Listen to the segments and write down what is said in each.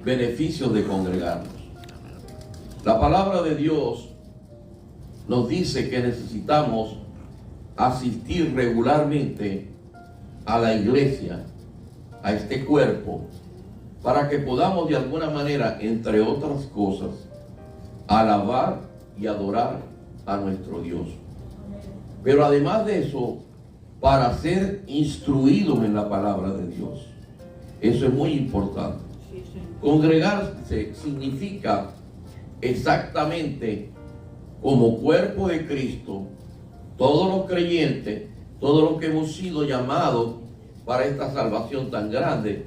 beneficios de congregarnos. La palabra de Dios nos dice que necesitamos asistir regularmente a la iglesia, a este cuerpo, para que podamos de alguna manera, entre otras cosas, alabar y adorar a nuestro Dios. Pero además de eso, para ser instruidos en la palabra de Dios. Eso es muy importante. Congregarse significa exactamente como cuerpo de Cristo, todos los creyentes, todos los que hemos sido llamados para esta salvación tan grande,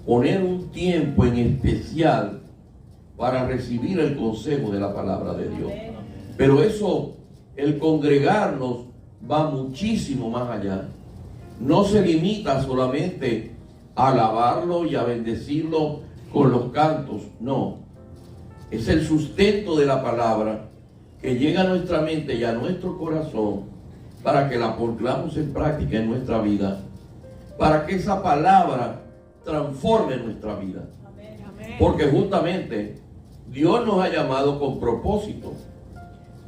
poner un tiempo en especial para recibir el consejo de la palabra de Dios. Pero eso, el congregarnos, va muchísimo más allá. No se limita solamente a alabarlo y a bendecirlo con los cantos, no. Es el sustento de la palabra que llega a nuestra mente y a nuestro corazón para que la pongamos en práctica en nuestra vida, para que esa palabra transforme nuestra vida. Porque justamente Dios nos ha llamado con propósito,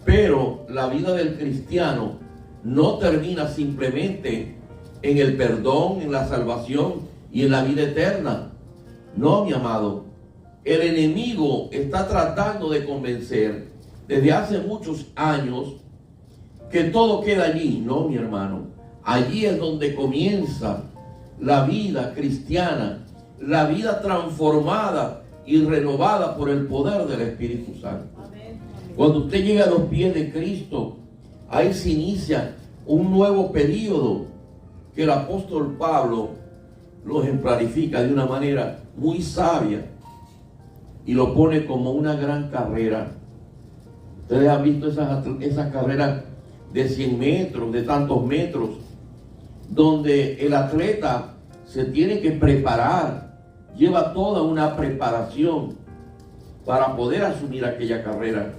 pero la vida del cristiano no termina simplemente en el perdón, en la salvación y en la vida eterna. No, mi amado, el enemigo está tratando de convencer desde hace muchos años que todo queda allí. No, mi hermano, allí es donde comienza la vida cristiana, la vida transformada y renovada por el poder del Espíritu Santo. Cuando usted llega a los pies de Cristo, ahí se inicia un nuevo periodo que el apóstol Pablo lo ejemplarifica de una manera muy sabia y lo pone como una gran carrera. Ustedes han visto esas carreras de 100 metros, de tantos metros, donde el atleta se tiene que preparar, lleva toda una preparación para poder asumir aquella carrera.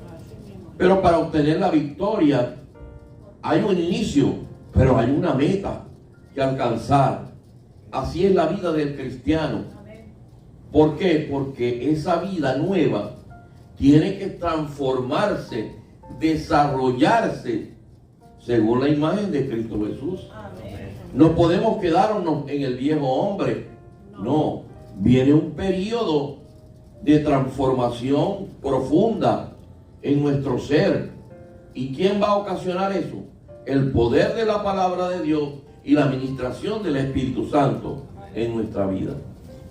Pero para obtener la victoria hay un inicio, pero hay una meta que alcanzar. Así es la vida del cristiano. ¿Por qué? Porque esa vida nueva tiene que transformarse, desarrollarse según la imagen de Cristo Jesús. No podemos quedarnos en el viejo hombre. No, viene un periodo de transformación profunda en nuestro ser. ¿Y quién va a ocasionar eso? El poder de la palabra de Dios y la administración del Espíritu Santo en nuestra vida.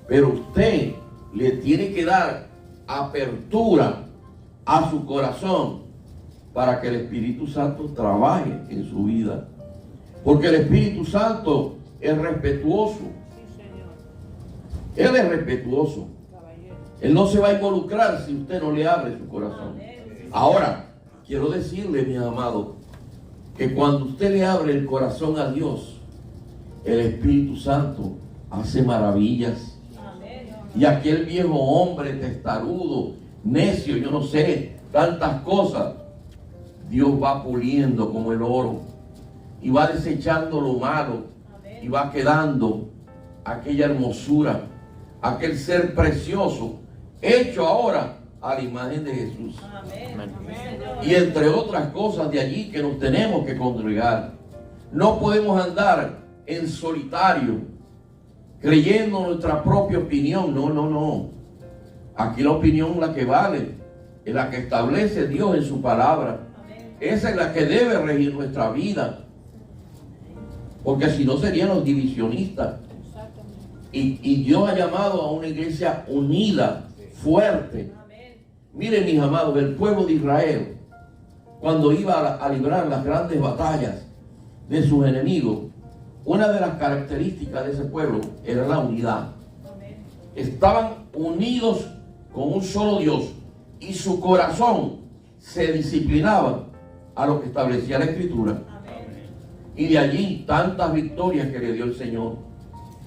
Pero usted le tiene que dar apertura a su corazón para que el Espíritu Santo trabaje en su vida. Porque el Espíritu Santo es respetuoso. Él es respetuoso. Él no se va a involucrar si usted no le abre su corazón. Ahora, quiero decirle, mi amado, que cuando usted le abre el corazón a Dios, el Espíritu Santo hace maravillas. Y aquel viejo hombre testarudo, necio, yo no sé, tantas cosas, Dios va puliendo como el oro y va desechando lo malo y va quedando aquella hermosura, aquel ser precioso, hecho ahora a la imagen de Jesús. Amén. Y entre otras cosas de allí que nos tenemos que congregar. No podemos andar en solitario, creyendo nuestra propia opinión. No, no, no. Aquí la opinión es la que vale, es la que establece Dios en su palabra. Esa es la que debe regir nuestra vida. Porque si no serían los divisionistas. Y Dios ha llamado a una iglesia unida, fuerte. Miren, mis amados, el pueblo de Israel, cuando iba a librar las grandes batallas de sus enemigos, una de las características de ese pueblo era la unidad. Estaban unidos con un solo Dios y su corazón se disciplinaba a lo que establecía la Escritura. Y de allí tantas victorias que le dio el Señor.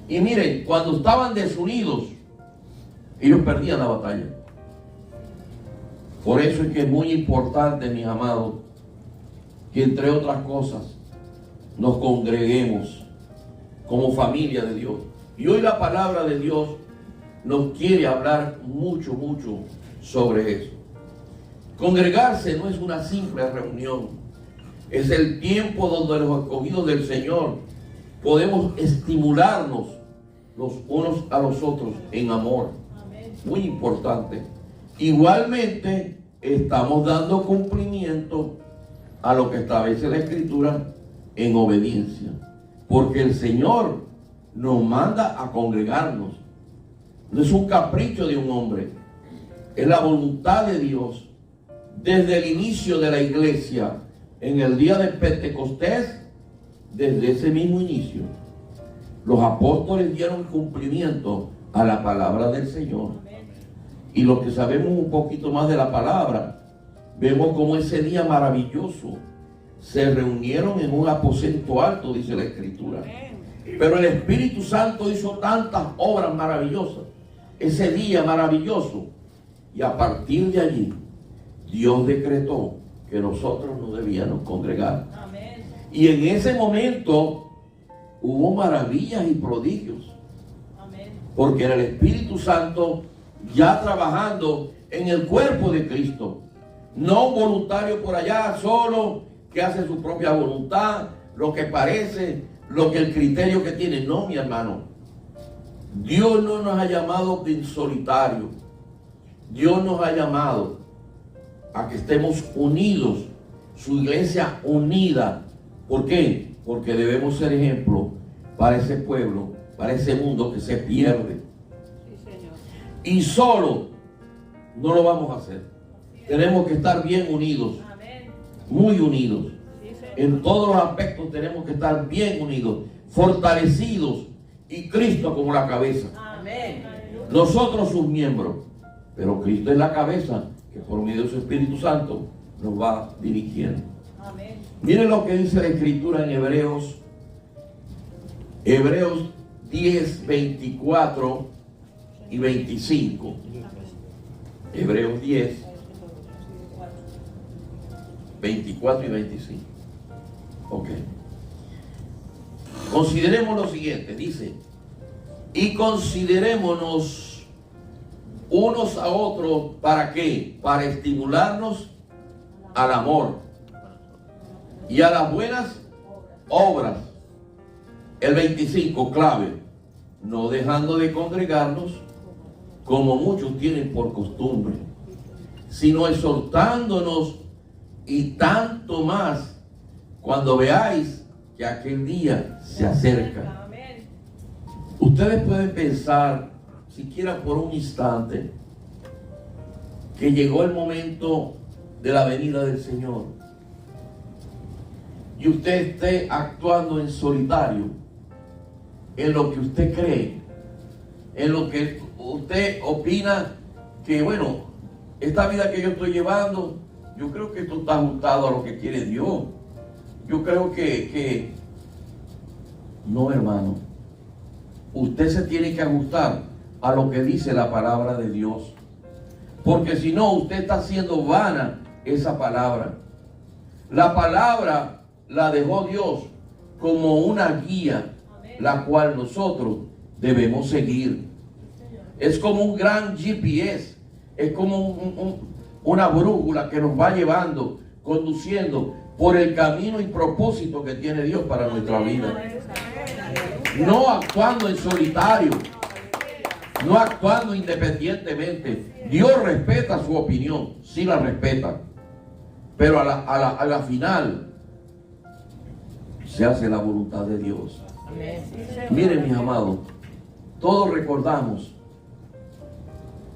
Y miren, cuando estaban desunidos, ellos perdían la batalla. Por eso es que es muy importante, mis amados, que entre otras cosas nos congreguemos como familia de Dios. Y hoy la palabra de Dios nos quiere hablar mucho sobre eso. Congregarse no es una simple reunión, es el tiempo donde los escogidos del Señor podemos estimularnos los unos a los otros en amor. Muy importante. Igualmente estamos dando cumplimiento a lo que establece la Escritura en obediencia, porque el Señor nos manda a congregarnos. No es un capricho de un hombre, es la voluntad de Dios. Desde el inicio de la iglesia, en el día de Pentecostés, desde ese mismo inicio, los apóstoles dieron cumplimiento a la palabra del Señor. Y los que sabemos un poquito más de la palabra, vemos como ese día maravilloso se reunieron en un aposento alto, dice la Escritura. Pero el Espíritu Santo hizo tantas obras maravillosas ese día maravilloso, y a partir de allí Dios decretó que nosotros nos debíamos congregar. Amén. Y en ese momento hubo maravillas y prodigios. Amén. Porque era el Espíritu Santo ya trabajando en el cuerpo de Cristo. No un voluntario por allá solo que hace su propia voluntad, lo que parece, lo que el criterio que tiene. No, mi hermano. Dios no nos ha llamado en solitario. Dios nos ha llamado a que estemos unidos, su iglesia unida. ¿Por qué? Porque debemos ser ejemplo para ese pueblo, para ese mundo que se pierde. Sí, Señor. Y solo no lo vamos a hacer. Tenemos que estar bien unidos. Amén. Muy unidos. Sí, en todos los aspectos tenemos que estar bien unidos, fortalecidos, y Cristo como la cabeza. Amén. Nosotros sus miembros, pero Cristo es la cabeza que por medio de su Espíritu Santo nos va dirigiendo. Amén. Miren lo que dice la Escritura en Hebreos 10, 24 y 25. Hebreos 10, 24 y 25. Ok. Consideremos lo siguiente, dice: y considerémonos unos a otros, ¿para qué? Para estimularnos al amor y a las buenas obras. El 25, clave: no dejando de congregarnos como muchos tienen por costumbre, sino exhortándonos, y tanto más cuando veáis que aquel día se acerca. Ustedes pueden pensar, siquiera por un instante, que llegó el momento de la venida del Señor y usted esté actuando en solitario, en lo que usted cree, en lo que usted opina que, bueno, esta vida que yo estoy llevando, yo creo que esto está ajustado a lo que quiere Dios. Yo creo que no, hermano. Usted se tiene que ajustar a lo que dice la palabra de Dios. Porque si no, usted está haciendo vana esa palabra. La palabra la dejó Dios como una guía, la cual nosotros debemos seguir. Es como un gran GPS. Es como una brújula que nos va llevando, conduciendo por el camino y propósito que tiene Dios para nuestra vida. No actuando en solitario, no actuando independientemente. Dios respeta su opinión, sí la respeta, pero a la final se hace la voluntad de Dios. Miren, mis amados, todos recordamos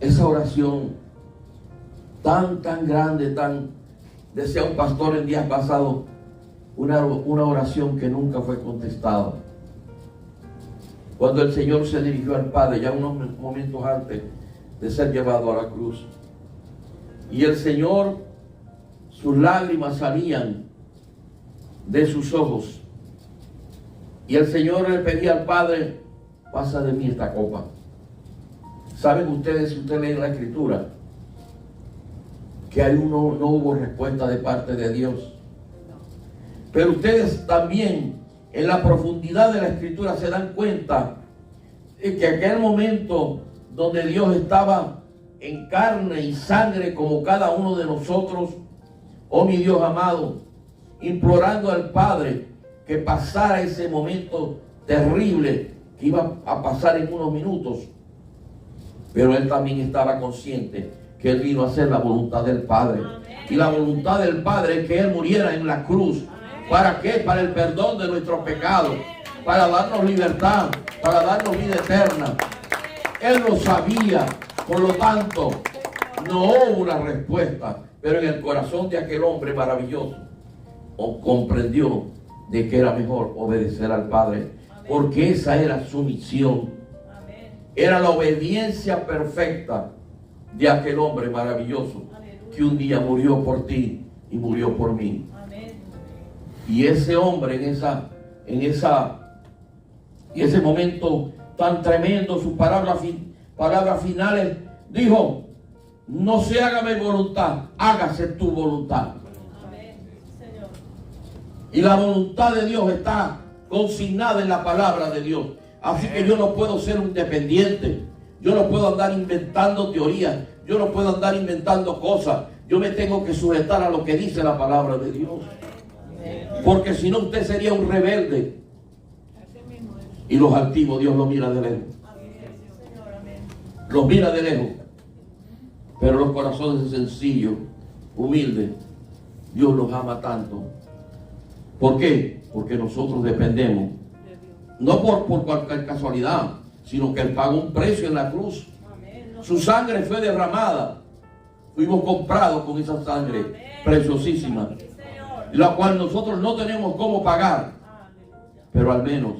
esa oración tan grande, decía un pastor el día pasado, una oración que nunca fue contestada. Cuando el Señor se dirigió al Padre, ya unos momentos antes de ser llevado a la cruz, y el Señor, sus lágrimas salían de sus ojos, y el Señor le pedía al Padre: pasa de mí esta copa. ¿Saben ustedes, si usted lee la Escritura, que ahí no hubo respuesta de parte de Dios? Pero ustedes también, en la profundidad de la Escritura, se dan cuenta de que aquel momento donde Dios estaba en carne y sangre como cada uno de nosotros, oh mi Dios amado, implorando al Padre que pasara ese momento terrible que iba a pasar en unos minutos. Pero Él también estaba consciente que Él vino a hacer la voluntad del Padre. Y la voluntad del Padre es que Él muriera en la cruz. ¿Para qué? Para el perdón de nuestros pecados, para darnos libertad, para darnos vida eterna. Él lo sabía, por lo tanto, no hubo una respuesta, pero en el corazón de aquel hombre maravilloso, comprendió de que era mejor obedecer al Padre, porque esa era su misión. Era la obediencia perfecta de aquel hombre maravilloso que un día murió por ti y murió por mí. Y ese hombre en ese momento tan tremendo, sus palabras finales, dijo: no se haga mi voluntad, hágase tu voluntad. Y la voluntad de Dios está consignada en la palabra de Dios. Así que yo no puedo ser un dependiente. Yo no puedo andar inventando teorías. Yo no puedo andar inventando cosas. Yo me tengo que sujetar a lo que dice la palabra de Dios. Porque si no, usted sería un rebelde. Y los altivos Dios los mira de lejos. Los mira de lejos. Pero los corazones sencillos, humildes, Dios los ama tanto. ¿Por qué? Porque nosotros dependemos. No por cualquier casualidad, sino que Él pagó un precio en la cruz. Su sangre fue derramada. Fuimos comprados con esa sangre preciosísima, la cual nosotros no tenemos cómo pagar. Pero al menos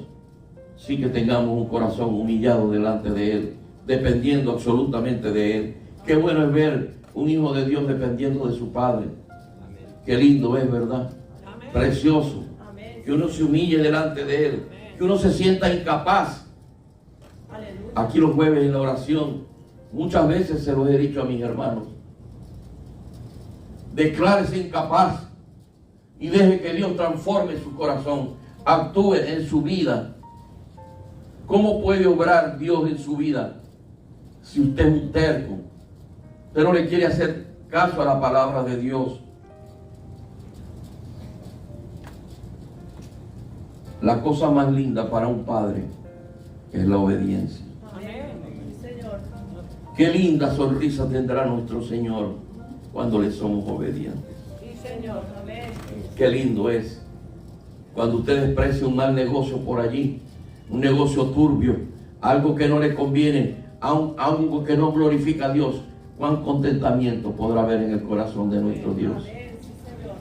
sí que tengamos un corazón humillado delante de Él, dependiendo absolutamente de Él. Qué bueno es ver un hijo de Dios dependiendo de su Padre. Qué lindo es, ¿verdad? Precioso. Que uno se humille delante de Él, que uno se sienta incapaz. Aquí los jueves en la oración, muchas veces se los he dicho a mis hermanos: declárese incapaz y deje que Dios transforme su corazón, actúe en su vida. ¿Cómo puede obrar Dios en su vida si usted es un terco? Usted no le quiere hacer caso a la palabra de Dios. La cosa más linda para un padre es la obediencia. Qué linda sonrisa tendrá nuestro Señor cuando le somos obedientes. Qué lindo es cuando usted desprecia un mal negocio por allí, un negocio turbio, algo que no le conviene, algo que no glorifica a Dios. Cuán contentamiento podrá haber en el corazón de nuestro Dios.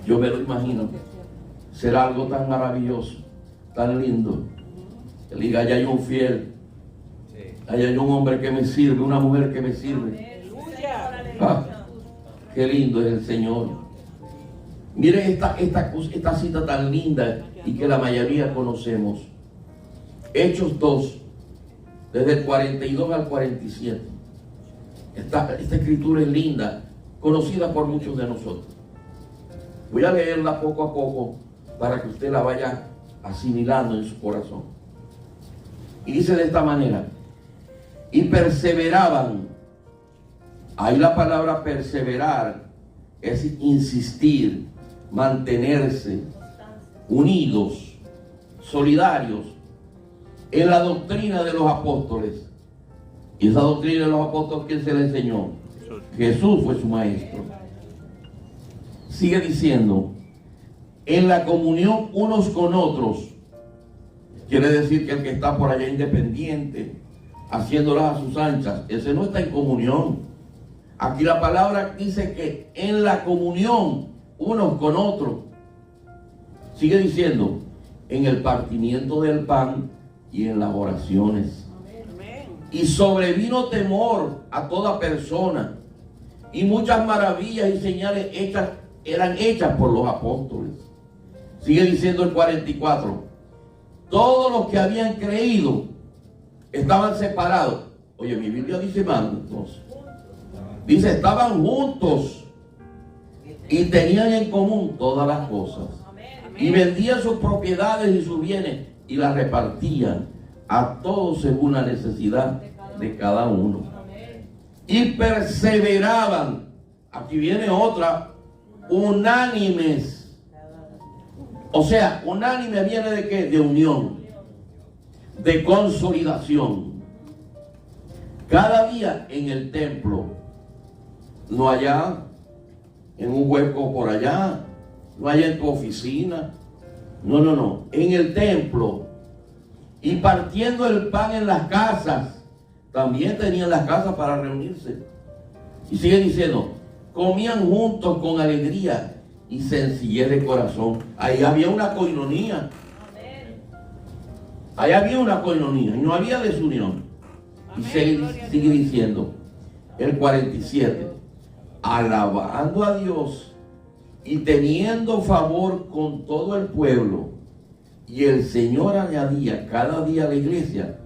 Yo me lo imagino. Será algo tan maravilloso, tan lindo. Que diga: allá hay un fiel, allá hay un hombre que me sirve, una mujer que me sirve. Ah, qué lindo es el Señor. Miren esta cita tan linda y que la mayoría conocemos. Hechos 2, desde el 42 al 47. Esta escritura es linda, conocida por muchos de nosotros. Voy a leerla poco a poco para que usted la vaya asimilando en su corazón. Y dice de esta manera: y perseveraban. Ahí la palabra perseverar es insistir, mantenerse unidos, solidarios en la doctrina de los apóstoles. Y esa doctrina de los apóstoles, ¿quién se le enseñó? Jesús fue su maestro. Sigue diciendo: en la comunión unos con otros. Quiere decir que el que está por allá independiente, haciéndolas a sus anchas, ese no está en comunión. Aquí la palabra dice que en la comunión unos con otros. Sigue diciendo: en el partimiento del pan y en las oraciones. Y sobrevino temor a toda persona, y muchas maravillas y señales eran hechas por los apóstoles. Sigue diciendo el 44: todos los que habían creído estaban separados. Oye, mi Biblia dice más, entonces. Dice: estaban juntos y tenían en común todas las cosas. Y vendían sus propiedades y sus bienes y las repartían a todos según la necesidad de cada uno. y perseveraban. Aquí viene otra, unánimes. O sea, unánime viene de ¿qué? De unión, de consolidación. Cada día en el templo, no allá, en un hueco por allá, no allá en tu oficina, no, en el templo. Y partiendo el pan en las casas, también tenían las casas para reunirse. Y sigue diciendo, comían juntos con alegría y sencillez de corazón. Ahí había una coinonía. Ahí había una coinonía y no había desunión. Y sigue diciendo el 47, alabando a Dios y teniendo favor con todo el pueblo. Y el Señor añadía cada día a la iglesia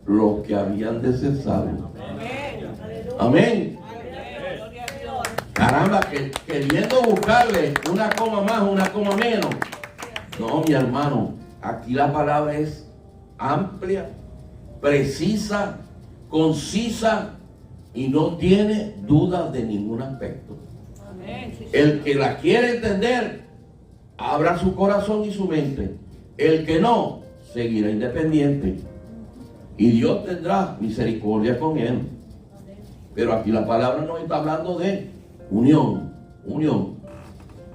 los que habían de ser salvos. Amén. Caramba, queriendo buscarle una coma más, una coma menos. No, mi hermano, aquí la palabra es amplia, precisa, concisa y no tiene duda de ningún aspecto. El que la quiere entender, abra su corazón y su mente. El que no, seguirá independiente. Y Dios tendrá misericordia con él. Pero aquí la palabra nos está hablando de unión.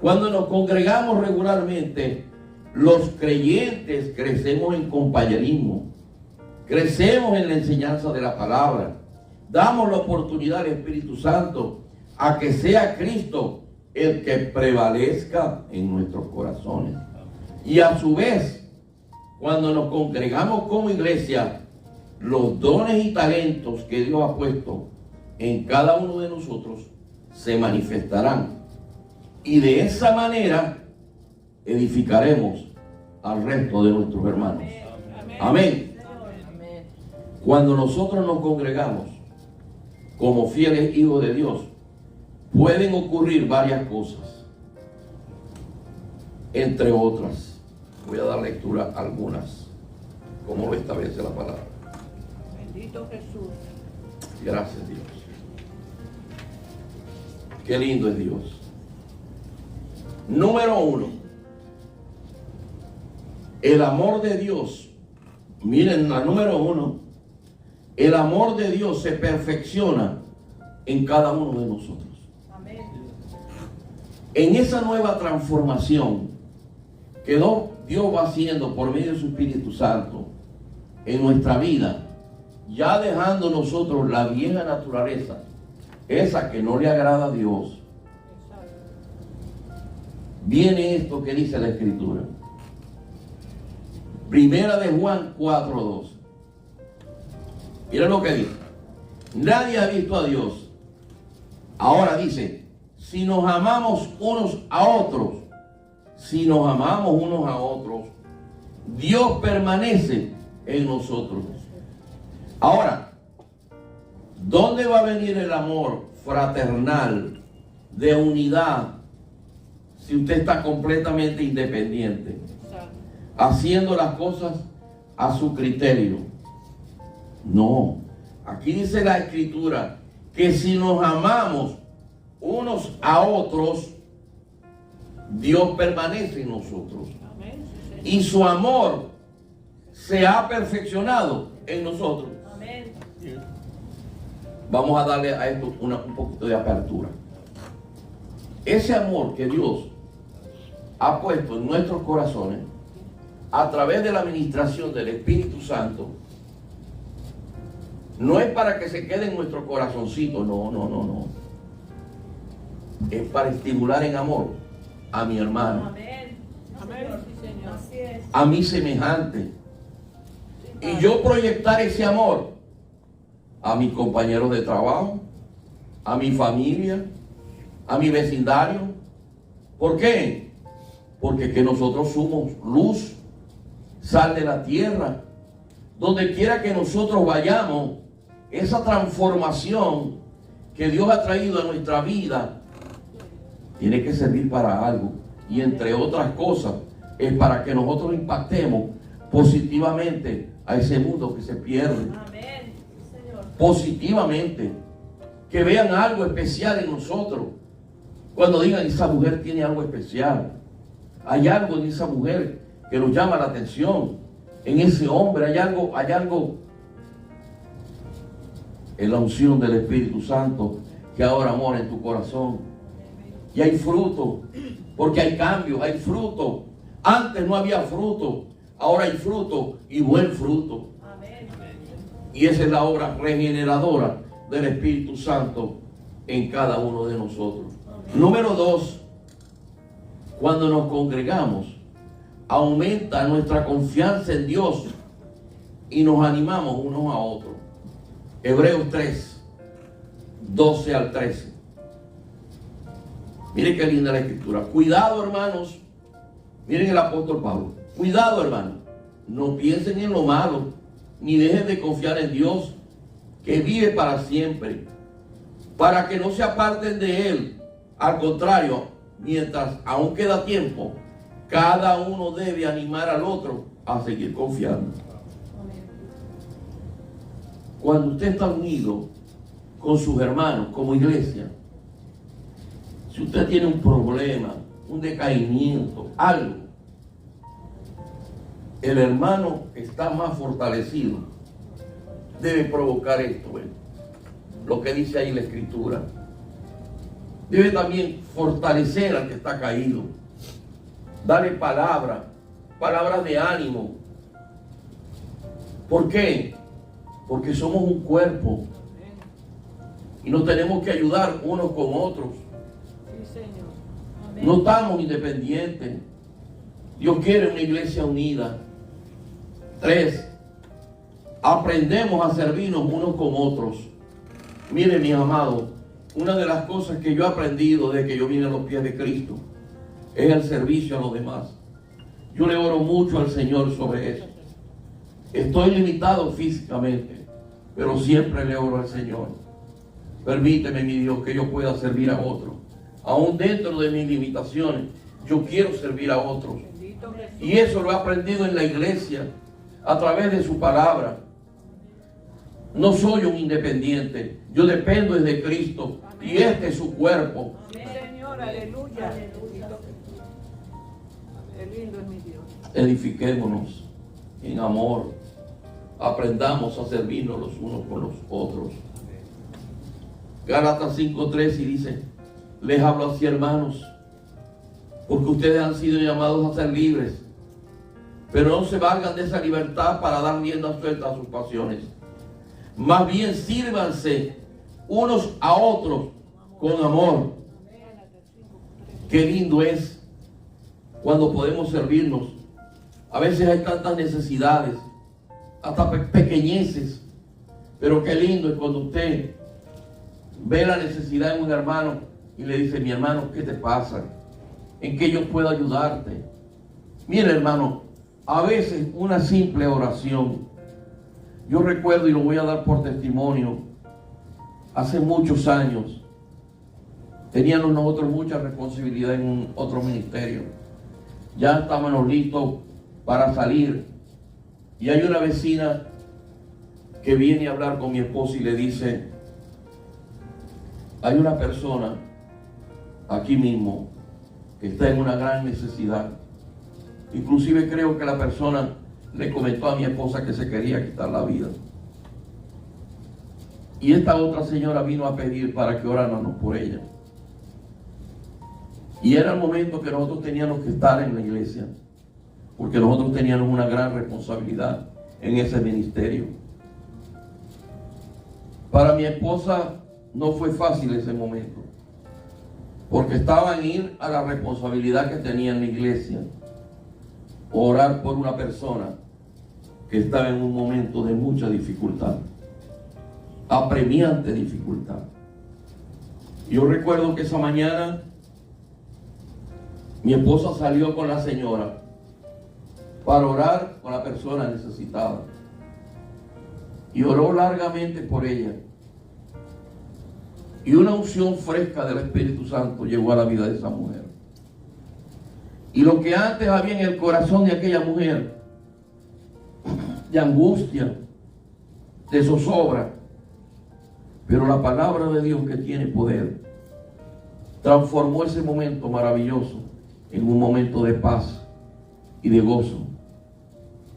Cuando nos congregamos regularmente, los creyentes crecemos en compañerismo. Crecemos en la enseñanza de la palabra. Damos la oportunidad al Espíritu Santo a que sea Cristo el que prevalezca en nuestros corazones. Y a su vez, cuando nos congregamos como iglesia, los dones y talentos que Dios ha puesto en cada uno de nosotros se manifestarán. Y de esa manera edificaremos al resto de nuestros hermanos. Amén. Cuando nosotros nos congregamos como fieles hijos de Dios, pueden ocurrir varias cosas. Entre otras, voy a dar lectura a algunas, como lo establece la palabra. Bendito Jesús. Gracias, Dios. Qué lindo es Dios. Número 1. El amor de Dios. Miren, la número 1. El amor de Dios se perfecciona en cada uno de nosotros. Amén. En esa nueva transformación que Dios va haciendo por medio de su Espíritu Santo en nuestra vida, ya dejando nosotros la vieja naturaleza, esa que no le agrada a Dios, viene esto que dice la Escritura. Primera de Juan 4:2. Mira lo que dice. Nadie ha visto a Dios. Ahora dice, si nos amamos unos a otros, Dios permanece en nosotros. Ahora, ¿dónde va a venir el amor fraternal, de unidad, si usted está completamente independiente, haciendo las cosas a su criterio? No, aquí dice la Escritura que si nos amamos unos a otros, Dios permanece en nosotros. Y su amor se ha perfeccionado en nosotros. Vamos a darle a esto un poquito de apertura. Ese amor que Dios ha puesto en nuestros corazones a través de la administración del Espíritu Santo, no es para que se quede en nuestro corazoncito, no. Es para estimular en amor a mi hermano, a mi semejante, y yo proyectar ese amor a mis compañeros de trabajo, a mi familia, a mi vecindario. ¿Por qué? Porque que nosotros somos luz, sal de la tierra. Donde quiera que nosotros vayamos, esa transformación que Dios ha traído a nuestra vida tiene que servir para algo. Y entre otras cosas, es para que nosotros impactemos positivamente a ese mundo que se pierde. Amén. Positivamente. que vean algo especial en nosotros. Cuando digan, esa mujer tiene algo especial. Hay algo en esa mujer que nos llama la atención. En ese hombre hay algo en la unción del Espíritu Santo que ahora mora en tu corazón. Y hay fruto, porque hay cambio, hay fruto. Antes no había fruto, ahora hay fruto y buen fruto. Y esa es la obra regeneradora del Espíritu Santo en cada uno de nosotros. Número 2, cuando nos congregamos, aumenta nuestra confianza en Dios y nos animamos unos a otros. Hebreos 3, 12 al 13. Miren qué linda la escritura. Cuidado, hermanos. Miren el apóstol Pablo. Cuidado, hermanos. No piensen en lo malo, ni dejen de confiar en Dios, que vive para siempre, para que no se aparten de Él. Al contrario, mientras aún queda tiempo, cada uno debe animar al otro a seguir confiando. Cuando usted está unido con sus hermanos como iglesia, si usted tiene un problema, un decaimiento, algo, el hermano está más fortalecido. Debe provocar esto, lo que dice ahí la escritura. Debe también fortalecer al que está caído. Darle palabras de ánimo. ¿Por qué? Porque somos un cuerpo y nos tenemos que ayudar unos con otros. Sí, Señor. Amén. No estamos independientes. Dios quiere una iglesia unida. 3, aprendemos a servirnos unos con otros. Miren, mis amados, una de las cosas que yo he aprendido desde que yo vine a los pies de Cristo es el servicio a los demás. Yo le oro mucho al Señor sobre eso. Estoy limitado físicamente, pero siempre le oro al Señor. Permíteme, mi Dios, que yo pueda servir a otros. Aún dentro de mis limitaciones, yo quiero servir a otros. Y eso lo he aprendido en la iglesia, a través de su palabra. No soy un independiente, yo dependo de Cristo y este es su cuerpo. Amén, Señor, aleluya. Qué lindo es mi Dios. Edifiquémonos en amor, aprendamos a servirnos los unos con los otros. Gálatas 5:13 dice, les hablo así, hermanos, porque ustedes han sido llamados a ser libres, pero no se valgan de esa libertad para dar rienda suelta a sus pasiones. Más bien sírvanse unos a otros con amor. Qué lindo es cuando podemos servirnos. A veces hay tantas necesidades, hasta pequeñeces, pero qué lindo es cuando usted ve la necesidad de un hermano y le dice, mi hermano, ¿qué te pasa? ¿En qué yo puedo ayudarte? Mire, hermano, a veces una simple oración. Yo recuerdo, y lo voy a dar por testimonio, hace muchos años teníamos nosotros mucha responsabilidad en un otro ministerio. Ya estábamos listos para salir y hay una vecina que viene a hablar con mi esposa y le dice, hay una persona aquí mismo que está en una gran necesidad. Inclusive creo que la persona le comentó a mi esposa que se quería quitar la vida. Y esta otra señora vino a pedir para que oráramos por ella. Y era el momento que nosotros teníamos que estar en la iglesia, porque nosotros teníamos una gran responsabilidad en ese ministerio. Para mi esposa no fue fácil ese momento, porque estaba en ir a la responsabilidad que tenía en la iglesia, orar por una persona que estaba en un momento de mucha dificultad, apremiante dificultad. Yo recuerdo que esa mañana mi esposa salió con la señora para orar con la persona necesitada y oró largamente por ella, y una unción fresca del Espíritu Santo llegó a la vida de esa mujer. Y lo que antes había en el corazón de aquella mujer, de angustia, de zozobra, Pero la palabra de Dios, que tiene poder, transformó ese momento maravilloso en un momento de paz y de gozo.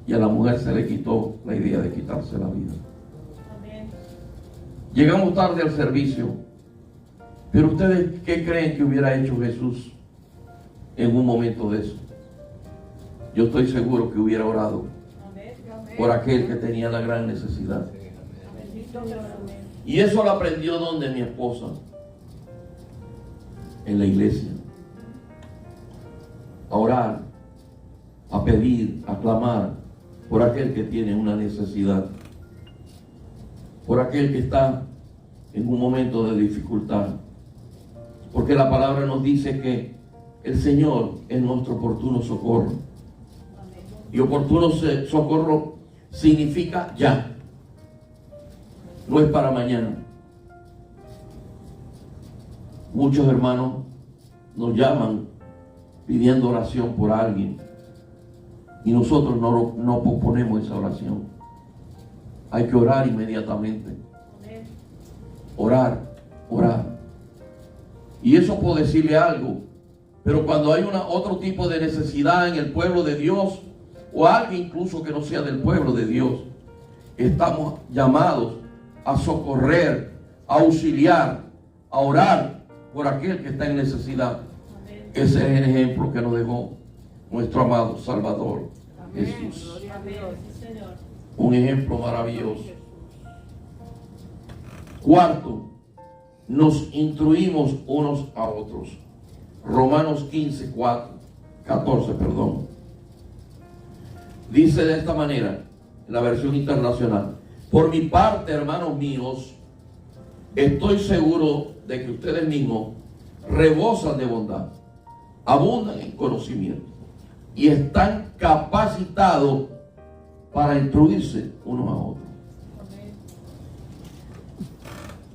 Y a la mujer se le quitó la idea de quitarse la vida. Amén. Llegamos tarde al servicio, pero ustedes, ¿qué creen que hubiera hecho Jesús en un momento de eso? Yo estoy seguro que hubiera orado por aquel que tenía la gran necesidad. Bendito Dios. Y eso lo aprendió donde mi esposa, en la iglesia, a orar, a pedir, a clamar por aquel que tiene una necesidad, por aquel que está en un momento de dificultad, porque la palabra nos dice que el Señor es nuestro oportuno socorro, y oportuno socorro significa ya, no es para mañana. Muchos hermanos nos llaman pidiendo oración por alguien y nosotros no posponemos esa oración. Hay que orar inmediatamente. Orar. Y eso puedo decirle algo, pero cuando hay otro tipo de necesidad en el pueblo de Dios, o alguien incluso que no sea del pueblo de Dios, estamos llamados a socorrer, a auxiliar, a orar por aquel que está en necesidad. Amén. Ese es el ejemplo que nos dejó nuestro amado Salvador Amén. Jesús. Gloria a Dios. Sí, Señor. Un ejemplo maravilloso. Cuarto, nos instruimos unos a otros. Romanos 14, dice de esta manera, en la versión internacional: por mi parte, hermanos míos, estoy seguro de que ustedes mismos rebosan de bondad, abundan en conocimiento y están capacitados para instruirse unos a otros. Amén.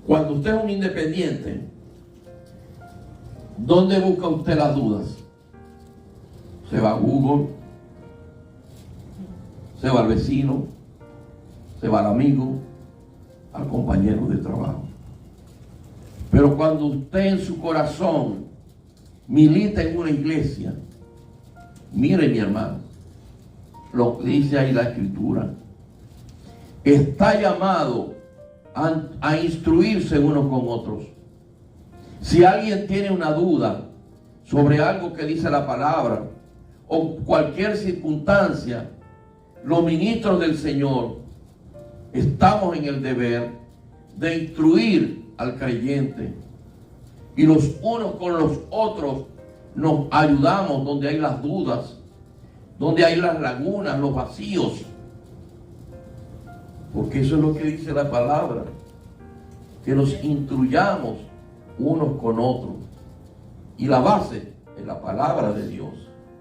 Cuando usted es un independiente, ¿dónde busca usted las dudas? Se va a Google, se va al vecino, se va al amigo, al compañero de trabajo. Pero cuando usted en su corazón milita en una iglesia, mire, mi hermano, lo que dice ahí la Escritura, está llamado a instruirse unos con otros. Si alguien tiene una duda sobre algo que dice la palabra o cualquier circunstancia, los ministros del Señor estamos en el deber de instruir al creyente, y los unos con los otros nos ayudamos donde hay las dudas, donde hay las lagunas, los vacíos, porque eso es lo que dice la palabra, que nos instruyamos unos con otros, y la base es la palabra de Dios.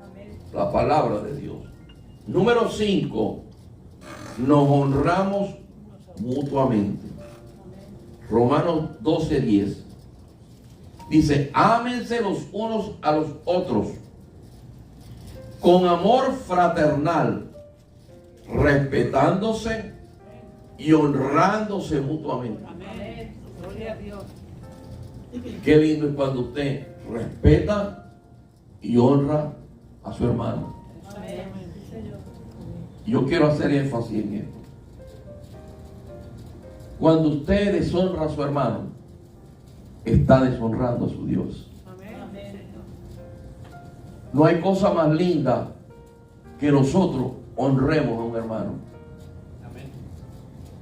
Amén. La palabra de Dios. Número 5, nos honramos mutuamente. Romanos 12:10 dice: ámense los unos a los otros con amor fraternal, respetándose y honrándose mutuamente. Amén. Gloria a Dios. Qué lindo es cuando usted respeta y honra a su hermano. Amén. Sí, Señor. Yo quiero hacer énfasis en esto. Cuando usted deshonra a su hermano, está deshonrando a su Dios. Amén. Amén. No hay cosa más linda que nosotros honremos a un hermano.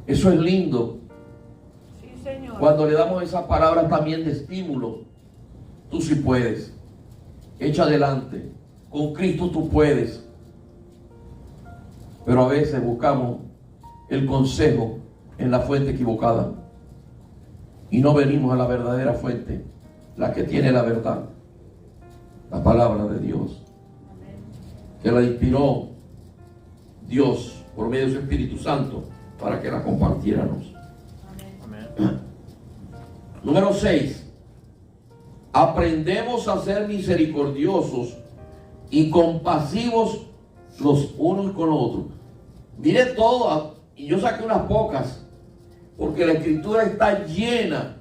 Eso es lindo. Sí, Señor. Cuando le damos esas palabras también de estímulo. Tú sí puedes. Echa adelante. Con Cristo tú puedes. Pero a veces buscamos el consejo en la fuente equivocada y no venimos a la verdadera fuente, la que tiene la verdad, la palabra de Dios, que la inspiró Dios por medio de su Espíritu Santo para que la compartiéramos. Número 6, aprendemos a ser misericordiosos y compasivos los unos con los otros. Mire todo, y yo saqué unas pocas, Porque la Escritura está llena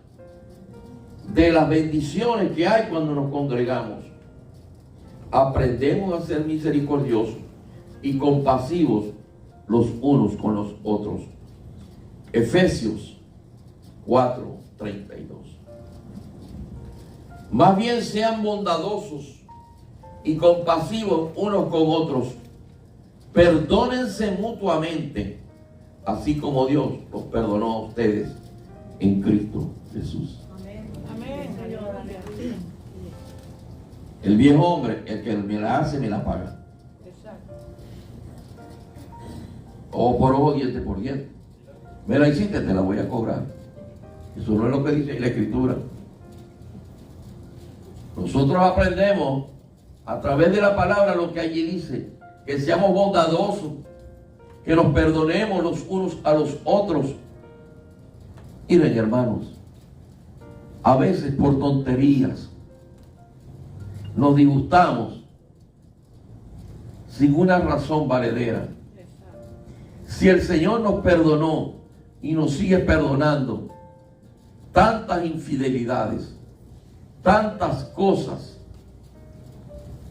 de las bendiciones que hay cuando nos congregamos. Aprendemos a ser misericordiosos y compasivos los unos con los otros. Efesios 4:32. Más bien sean bondadosos y compasivos unos con otros. Perdónense mutuamente, así como Dios los perdonó a ustedes en Cristo Jesús. Amén. Amén, Señor. El viejo hombre, el que me la hace, me la paga. Exacto. Ojo por ojo, diente por diente. Me la hiciste, te la voy a cobrar. Eso no es lo que dice la Escritura. Nosotros aprendemos a través de la palabra lo que allí dice, que seamos bondadosos, que nos perdonemos los unos a los otros. Miren, hermanos, a veces por tonterías nos disgustamos sin una razón valedera. Si el Señor nos perdonó y nos sigue perdonando tantas infidelidades, tantas cosas,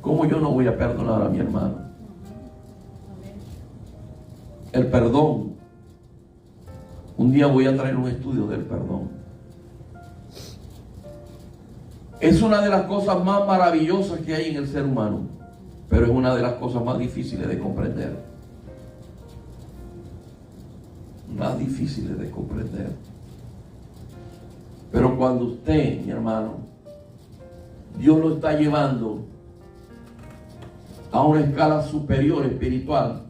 ¿cómo yo no voy a perdonar a mi hermano? El perdón. Un día voy a traer un estudio del perdón. Es una de las cosas más maravillosas que hay en el ser humano, pero es una de las cosas más difíciles de comprender. Más difíciles de comprender. Pero cuando usted, mi hermano, Dios lo está llevando a una escala superior espiritual,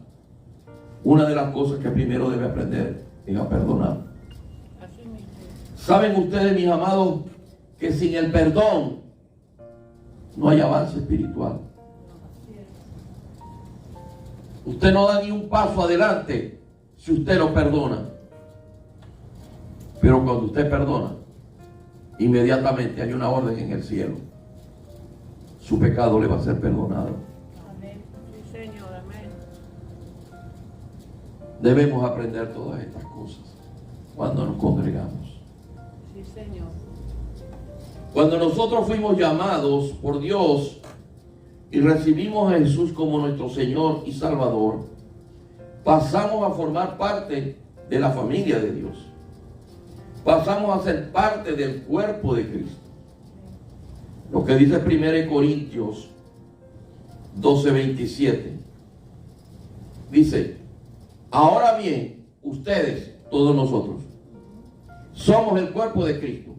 una de las cosas que primero debe aprender es a perdonar. Así mismo. ¿Saben ustedes, mis amados, que sin el perdón no hay avance espiritual? Usted no da ni un paso adelante si usted no perdona. Pero cuando usted perdona, inmediatamente hay una orden en el cielo. Su pecado le va a ser perdonado. Amén. Sí, Señor. Amén. Debemos aprender todas estas cosas cuando nos congregamos. Sí, Señor. Cuando nosotros fuimos llamados por Dios y recibimos a Jesús como nuestro Señor y Salvador, pasamos a formar parte de la familia de Dios. Pasamos a ser parte del cuerpo de Cristo. Lo que dice 1 Corintios 12:27. Dice, ahora bien, ustedes, todos nosotros, somos el cuerpo de Cristo.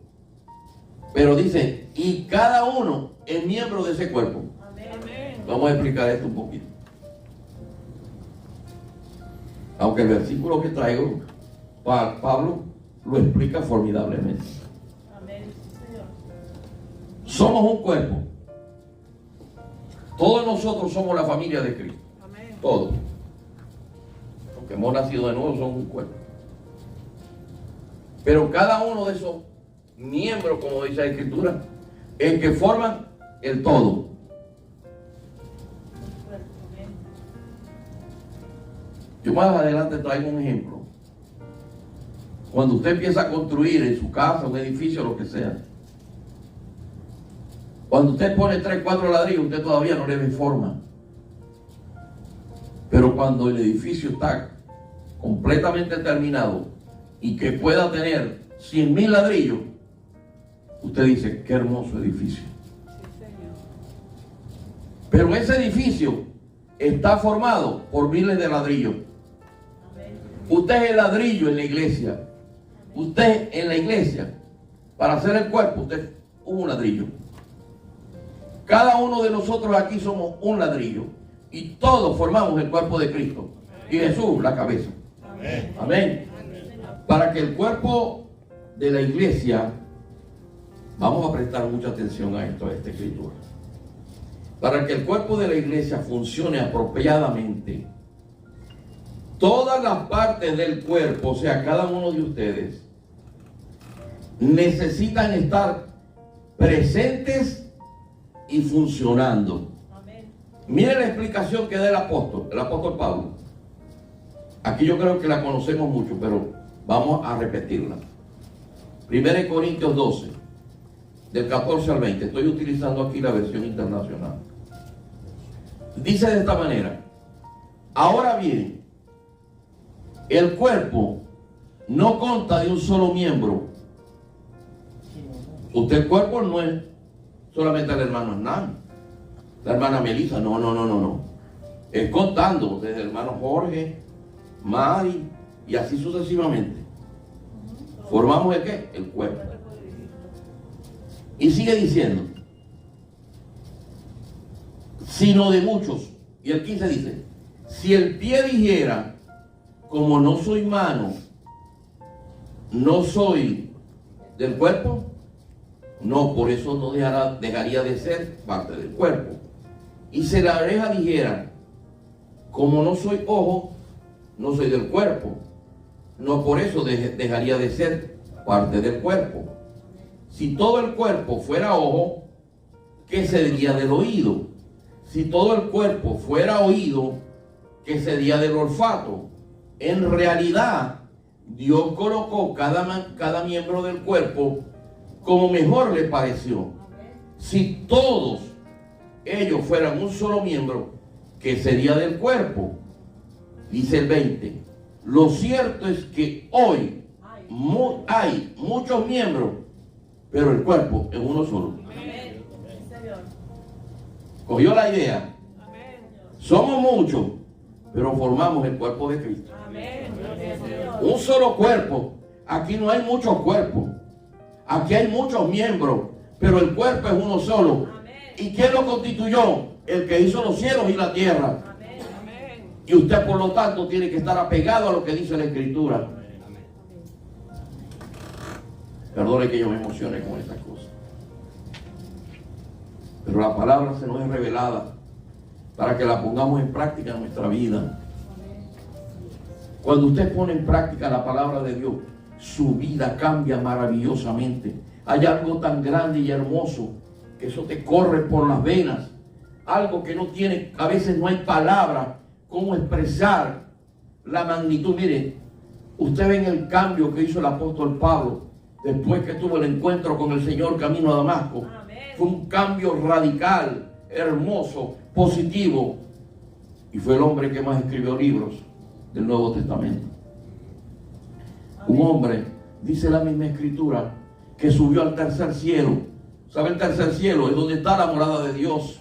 Pero dice, y cada uno es miembro de ese cuerpo. Amén. Vamos a explicar esto un poquito. Aunque el versículo que traigo, Pablo lo explica formidablemente. Amén. Sí, Señor. Somos un cuerpo. Todos nosotros somos la familia de Cristo. Amén. Todos. Aunque hemos nacido de nuevo, somos un cuerpo. Pero cada uno de esos miembros, como dice la Escritura, es que forman el todo. Amén. Yo más adelante traigo un ejemplo. Cuando usted empieza a construir en su casa, un edificio, lo que sea, cuando usted pone 3, 4 ladrillos, usted todavía no le ve forma. Pero cuando el edificio está completamente terminado y que pueda tener 100,000 ladrillos, usted dice, qué hermoso edificio. Sí, Señor. Pero ese edificio está formado por miles de ladrillos. Amén. Usted es el ladrillo en la iglesia. Usted en la iglesia, para hacer el cuerpo, usted es un ladrillo. Cada uno de nosotros aquí somos un ladrillo. Y todos formamos el cuerpo de Cristo. Y Jesús, la cabeza. Amén. Amén. Para que el cuerpo de la iglesia, vamos a prestar mucha atención a esto, a esta escritura. Para que el cuerpo de la iglesia funcione apropiadamente, todas las partes del cuerpo, o sea, cada uno de ustedes, necesitan estar presentes y funcionando. Amén. Mire la explicación que da el apóstol Pablo. Aquí yo creo que la conocemos mucho, pero Vamos a repetirla. 1 Corintios 12, del 14 al 20. Estoy utilizando aquí la versión internacional. Dice de esta manera: ahora bien, el cuerpo no consta de un solo miembro. Usted, el cuerpo no es solamente el hermano Hernán, la hermana Melissa, no. Es contando desde el hermano Jorge, Mari y así sucesivamente. Formamos el ¿qué? El cuerpo. Y sigue diciendo, sino de muchos. Y el 15 dice, si el pie dijera, como no soy mano, no soy del cuerpo, no, por eso no dejaría de ser parte del cuerpo. Y si la oreja dijera, como no soy ojo, no soy del cuerpo, no, por eso dejaría de ser parte del cuerpo. Si todo el cuerpo fuera ojo, ¿qué sería del oído? Si todo el cuerpo fuera oído, ¿qué sería del olfato? En realidad, Dios colocó cada miembro del cuerpo como mejor le pareció. Si todos ellos fueran un solo miembro, ¿qué sería del cuerpo? Dice el 20. Lo cierto es que hoy hay muchos miembros, pero el cuerpo es uno solo. ¿Cogió la idea? Somos muchos, pero formamos el cuerpo de Cristo. Un solo cuerpo. Aquí no hay muchos cuerpos. Aquí hay muchos miembros, pero el cuerpo es uno solo. ¿Y quién lo constituyó? El que hizo los cielos y la tierra. Y usted, por lo tanto, tiene que estar apegado a lo que dice la Escritura. Perdone que yo me emocione con estas cosas. Pero la palabra se nos es revelada para que la pongamos en práctica en nuestra vida. Cuando usted pone en práctica la palabra de Dios, su vida cambia maravillosamente. Hay algo tan grande y hermoso que eso te corre por las venas. Algo que no tiene, a veces no hay palabra cómo expresar la magnitud. Mire, usted ve en el cambio que hizo el apóstol Pablo después que tuvo el encuentro con el Señor camino a Damasco. Fue un cambio radical, hermoso, positivo. Y fue el hombre que más escribió libros del Nuevo Testamento. Un hombre, dice la misma Escritura, que subió al tercer cielo. ¿Sabe el tercer cielo? Es donde está la morada de Dios.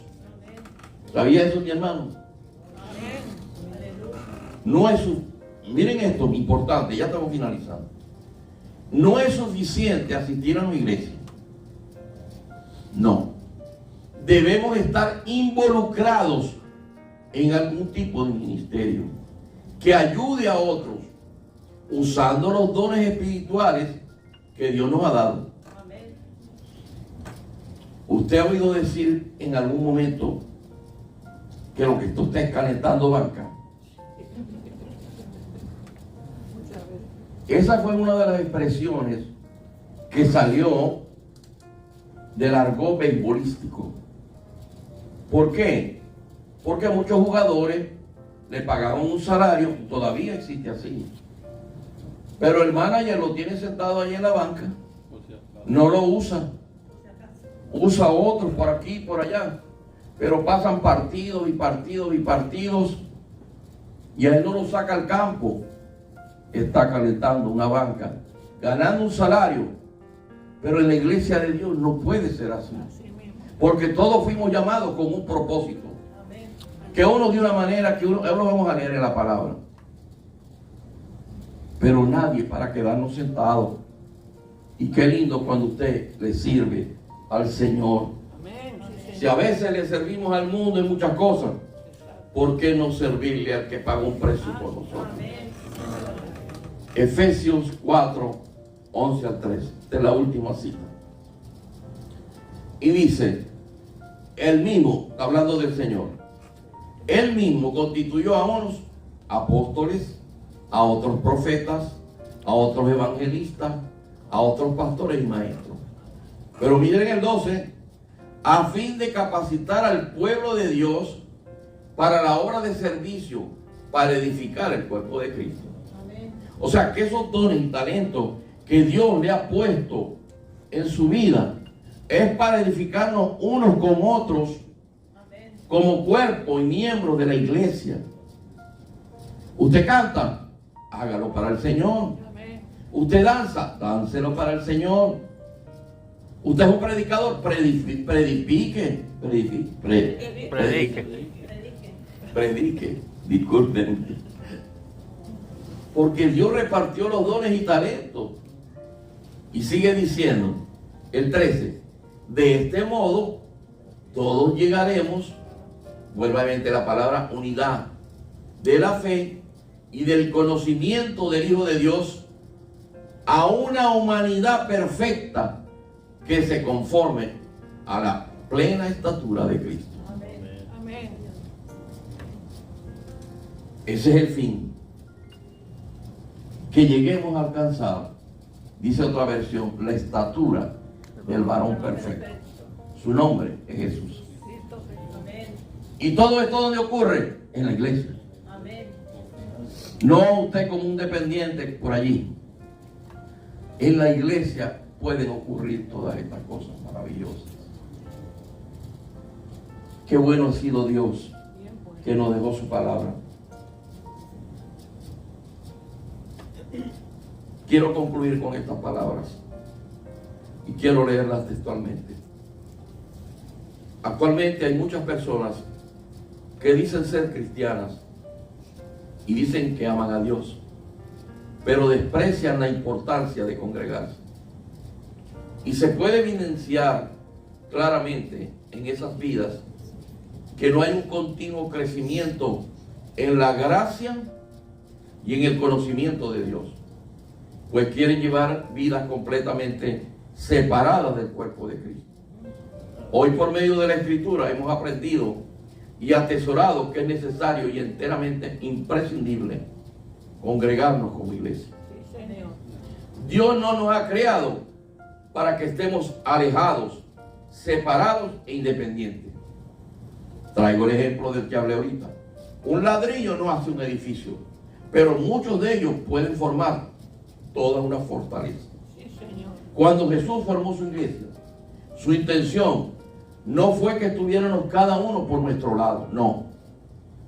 ¿Sabía eso, mi hermano? No es miren esto, importante, ya estamos finalizando. No es suficiente asistir a una iglesia. No. Debemos estar involucrados en algún tipo de ministerio que ayude a otros usando los dones espirituales que Dios nos ha dado. Usted ha oído decir en algún momento que lo que usted está calentando banca. Esa fue una de las expresiones que salió del argot beisbolístico. ¿Por qué? Porque a muchos jugadores le pagaban un salario, todavía existe así. Pero el manager lo tiene sentado ahí en la banca, no lo usa. Usa a otros por aquí y por allá. Pero pasan partidos y partidos y partidos y a él no lo saca al campo. Está calentando una banca, ganando un salario. Pero en la iglesia de Dios no puede ser así. Porque todos fuimos llamados con un propósito. Que uno de una manera, ahora lo vamos a leer en la palabra. Pero nadie para quedarnos sentados. Y qué lindo cuando usted le sirve al Señor. Si a veces le servimos al mundo en muchas cosas, ¿por qué no servirle al que pagó un precio por nosotros? Efesios 4, 11 al 13. Esta es la última cita. Y dice, él mismo, hablando del Señor, él mismo constituyó a unos apóstoles, a otros profetas, a otros evangelistas, a otros pastores y maestros. Pero miren el 12, a fin de capacitar al pueblo de Dios para la obra de servicio, para edificar el cuerpo de Cristo. O sea, que esos dones y talentos que Dios le ha puesto en su vida es para edificarnos unos con otros Amén. como cuerpo y miembros de la iglesia. Usted canta, hágalo para el Señor. Amén. Usted danza, dánselo para el Señor. Usted es un predicador, predique. Disculpen. Porque Dios repartió los dones y talentos. Y sigue diciendo, el 13, de este modo todos llegaremos, nuevamente la palabra unidad, de la fe y del conocimiento del Hijo de Dios, a una humanidad perfecta que se conforme a la plena estatura de Cristo. Amén. Amén. Ese es el fin. Que lleguemos a alcanzar, dice otra versión, la estatura del varón perfecto. Su nombre es Jesús. Amén. ¿Y todo esto dónde ocurre? En la iglesia. Amén. No usted como un dependiente por allí. En la iglesia pueden ocurrir todas estas cosas maravillosas. Qué bueno ha sido Dios que nos dejó su palabra. Quiero concluir con estas palabras y quiero leerlas textualmente. Actualmente hay muchas personas que dicen ser cristianas y dicen que aman a Dios, pero desprecian la importancia de congregarse. Y se puede evidenciar claramente en esas vidas que no hay un continuo crecimiento en la gracia y en el conocimiento de Dios, pues quieren llevar vidas completamente separadas del cuerpo de Cristo. Hoy, por medio de la Escritura, hemos aprendido y atesorado que es necesario y enteramente imprescindible congregarnos como iglesia. Sí, Señor. Dios no nos ha creado para que estemos alejados, separados e independientes. Traigo el ejemplo del que hablé ahorita. Un ladrillo no hace un edificio, pero muchos de ellos pueden formar toda una fortaleza. Sí, Señor. Cuando Jesús formó su iglesia, su intención no fue que estuviéramos cada uno por nuestro lado, no.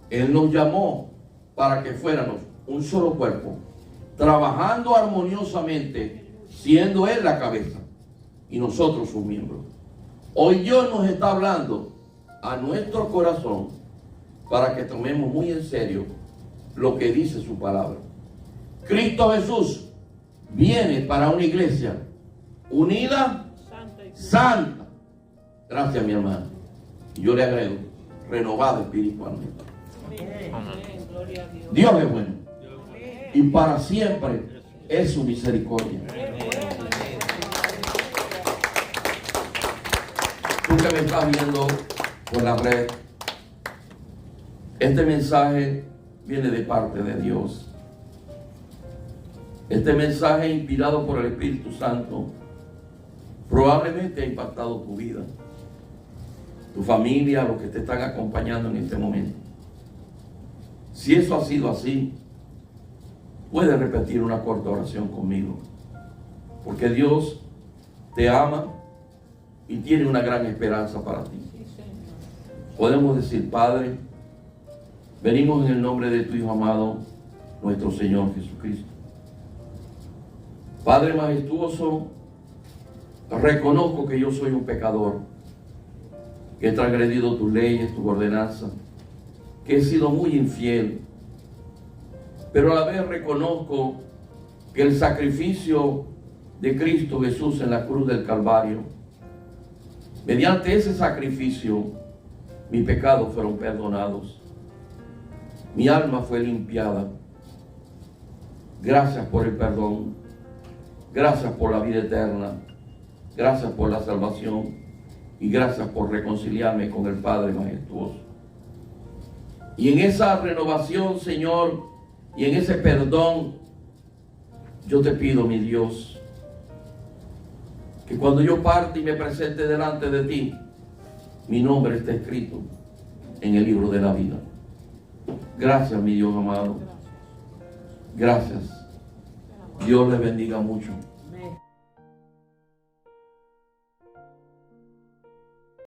Él nos llamó para que fuéramos un solo cuerpo, trabajando armoniosamente, siendo Él la cabeza y nosotros sus miembros. Hoy Dios nos está hablando a nuestro corazón para que tomemos muy en serio lo que dice su palabra. Cristo Jesús viene para una iglesia unida, Santa y santa. Gracias, mi hermano. Y yo le agrego, renovada espiritualmente. Amén. Gloria a Dios. Dios es bueno Amén. y para siempre es su misericordia. Tú que me estás viendo por la red, este mensaje viene de parte de Dios. Este mensaje, inspirado por el Espíritu Santo, probablemente ha impactado tu vida, tu familia, los que te están acompañando en este momento. Si eso ha sido así, puedes repetir una corta oración conmigo, porque Dios te ama y tiene una gran esperanza para ti. Sí, Señor. Podemos decir: Padre, venimos en el nombre de tu Hijo amado, nuestro Señor Jesucristo. Padre majestuoso, reconozco que yo soy un pecador, que he transgredido tus leyes, tus ordenanzas, que he sido muy infiel, pero a la vez reconozco que el sacrificio de Cristo Jesús en la cruz del Calvario, mediante ese sacrificio, mis pecados fueron perdonados, mi alma fue limpiada. Gracias por el perdón, gracias por la vida eterna, gracias por la salvación y gracias por reconciliarme con el Padre majestuoso. Y en esa renovación, Señor, y en ese perdón, yo te pido, mi Dios, que cuando yo parte y me presente delante de ti, mi nombre esté escrito en el libro de la vida. Gracias, mi Dios amado. Gracias, Dios les bendiga mucho.